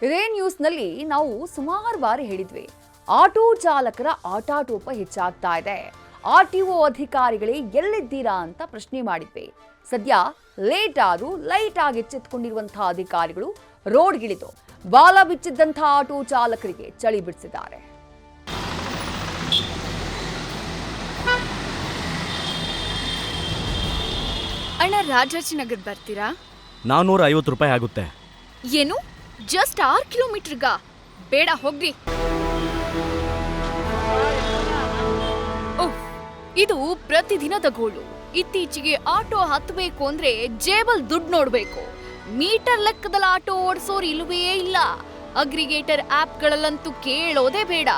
ಇದೇ ನ್ಯೂಸ್ನಲ್ಲಿ ನಾವು ಸುಮಾರು ಬಾರಿ ಹೇಳಿದ್ವಿ, ಆಟೋ ಚಾಲಕರ ಆಟಾಟೋಪ ಹೆಚ್ಚಾಗ್ತಾ ಇದೆ. ಆರ್ಟಿಒ ಅಧಿಕಾರಿಗಳೇ ಎಲ್ಲಿದ್ದೀರಾ ಅಂತ ಪ್ರಶ್ನೆ ಮಾಡಿದ್ವಿ. ಸದ್ಯ ಲೇಟ್ ಆಗಿ ಎಚ್ಚೆತ್ತುಕೊಂಡಿರುವಂತಹ ಅಧಿಕಾರಿಗಳು ರೋಡ್ಗಿಳಿದು ಬಾಲ ಬಿಚ್ಚಿದ್ದಂತಹ ಆಟೋ ಚಾಲಕರಿಗೆ ಚಳಿ ಬಿಡಿಸಿದ್ದಾರೆ. ಅಣ್ಣ, ರಾಜಾಜಿನಗರ್ ಬರ್ತೀರಾ? 450 ರೂಪಾಯಿ ಆಗುತ್ತೆ. ಏನು, ಜಸ್ಟ್ 6 ಕಿಲೋಮೀಟರ್ಗ? ಬೇಡ, ಹೋಗ್ರಿ. ಇದು ಪ್ರತಿದಿನದ ಗೋಳು. ಇತ್ತೀಚೆಗೆ ಆಟೋ ಹತ್ತಬೇಕು ಅಂದ್ರೆ ಜೇಬಲ್ ದುಡ್ಡು ನೋಡ್ಬೇಕು. ಮೀಟರ್ ಲೆಕ್ಕದಲ್ಲಿ ಆಟೋ ಓಡಿಸೋರು ಇಲ್ಲವೇ ಇಲ್ಲ. ಅಗ್ರಿಗೇಟರ್ ಆಪ್ಗಳಲ್ಲಂತೂ ಕೇಳೋದೇ ಬೇಡ.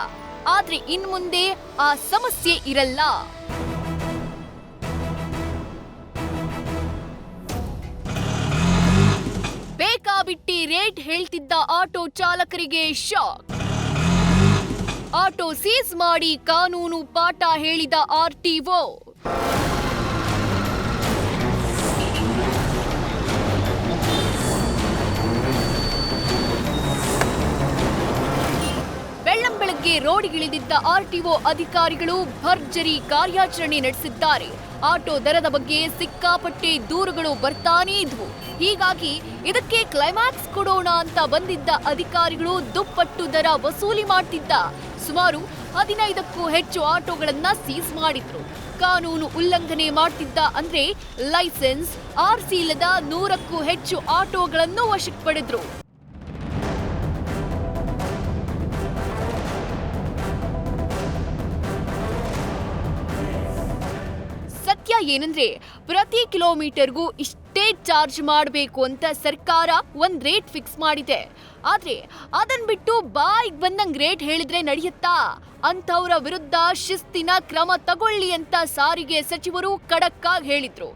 ಆದ್ರೆ ಇನ್ಮುಂದೆ ಆ ಸಮಸ್ಯೆ ಇರಲ್ಲ. ಬೇಕಾಬಿಟ್ಟಿ ರೇಟ್ ಹೇಳ್ತಿದ್ದ ಆಟೋ ಚಾಲಕರಿಗೆ ಶಾಕ್. ಆಟೋ ಸೀಸ್ ಮಾಡಿ ಕಾನೂನು ಪಾಠ ಹೇಳಿದ ಆರ್ಟಿಒ. ಬೆಳ್ಳಂಬೆಳಗ್ಗೆ ರೋಡ್ಗಿಳಿದಿದ್ದ ಆರ್ಟಿಒ ಅಧಿಕಾರಿಗಳು ಭರ್ಜರಿ ಕಾರ್ಯಾಚರಣೆ ನಡೆಸಿದ್ದಾರೆ. ಆಟೋ ದರದ ಬಗ್ಗೆ ಸಿಕ್ಕಾಪಟ್ಟೆ ದೂರುಗಳು ಬರ್ತಾನೇ ಇದ್ವು. ಹೀಗಾಗಿ ಇದಕ್ಕೆ ಕ್ಲೈಮ್ಯಾಕ್ಸ್ ಕೊಡೋಣ ಅಂತ ಬಂದಿದ್ದ ಅಧಿಕಾರಿಗಳು ದುಪ್ಪಟ್ಟು ದರ ವಸೂಲಿ ಮಾಡ್ತಿದ್ದ ಸುಮಾರು 15ಕ್ಕೂ ಹೆಚ್ಚು ಆಟೋಗಳನ್ನ ಸೀಸ್ ಮಾಡಿದ್ರು. ಕಾನೂನು ಉಲ್ಲಂಘನೆ ಮಾಡ್ತಿದ್ದ ಅಂದ್ರೆ ಲೈಸೆನ್ಸ್, ಆರ್ಸಿ ಇಲ್ಲದ 100ಕ್ಕೂ ಹೆಚ್ಚು ಆಟೋಗಳನ್ನು ವಶಕ್ಕೆ ಪಡೆದ್ರು. ಸತ್ಯ ಏನಂದ್ರೆ, ಪ್ರತಿ ಕಿಲೋಮೀಟರ್ಗೂ ಇಷ್ಟೇ ಚಾರ್ಜ್ ಮಾಡಬೇಕು ಅಂತ ಸರ್ಕಾರ ಒಂದ್ ರೇಟ್ ಫಿಕ್ಸ್ ಮಾಡಿದೆ. ಆದ್ರೆ ಅದನ್ ಬಿಟ್ಟು ಬಾಯಿಗೆ ಬಂದಂಗ್ ರೇಟ್ ಹೇಳಿದ್ರೆ ನಡೆಯುತ್ತಾ? ಅಂತವರ ವಿರುದ್ಧ ಶಿಸ್ತಿನ ಕ್ರಮ ತಗೊಳ್ಳಿ ಅಂತ ಸಾರಿಗೆ ಸಚಿವರು ಖಡಕ್ ಆಗಿ ಹೇಳಿದ್ರು.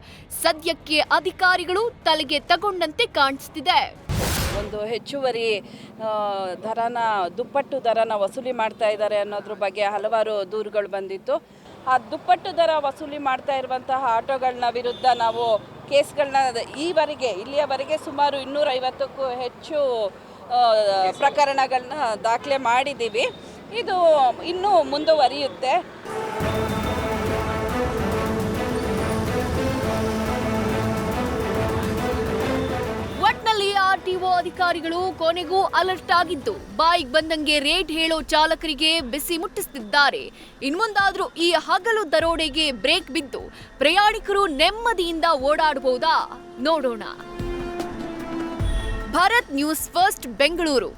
ಸದ್ಯಕ್ಕೆ ಅಧಿಕಾರಿಗಳು ತಲೆಗೆ ತಗೊಂಡಂತೆ ಕಾಣಿಸ್ತಿದೆ. ಒಂದು ಹೆಚ್ಚುವರಿ ದುಪ್ಪಟ್ಟು ದರನ ವಸೂಲಿ ಮಾಡ್ತಾ ಇದ್ದಾರೆ ಅನ್ನೋದ್ರ ಬಗ್ಗೆ ಹಲವಾರು ದೂರುಗಳು ಬಂದಿತ್ತು. ಆ ದುಪ್ಪಟ್ಟು ದರ ವಸೂಲಿ ಮಾಡ್ತಾ ಇರುವಂತಹ ಆಟೋಗಳನ್ನ ವಿರುದ್ಧ ನಾವು ಕೇಸ್ಗಳನ್ನ ಇಲ್ಲಿಯವರೆಗೆ ಸುಮಾರು 250ಕ್ಕೂ ಹೆಚ್ಚು ಪ್ರಕರಣಗಳನ್ನ ದಾಖಲೆ ಮಾಡಿದ್ದೀವಿ. ಇದು ಇನ್ನೂ ಮುಂದುವರಿಯುತ್ತೆ. ಒಟ್ನಲ್ಲಿ ಆರ್ಟಿಒ ಅಧಿಕಾರಿಗಳು ಕೊನೆಗೂ ಅಲರ್ಟ್ ಆಗಿದ್ದು, ಬಾಯಿಗೆ ಬಂದಂಗೆ ರೇಟ್ ಹೇಳೋ ಚಾಲಕರಿಗೆ ಬಿಸಿ ಮುಟ್ಟಿಸುತ್ತಿದ್ದಾರೆ. ಇನ್ಮುಂದಾದ್ರೂ ಈ ಹಗಲು ದರೋಡೆಗೆ ಬ್ರೇಕ್ ಬಿದ್ದು ಪ್ರಯಾಣಿಕರು ನೆಮ್ಮದಿಯಿಂದ ಓಡಾಡಬಹುದಾ? ನೋಡೋಣ. Bharat news first, Bengaluru.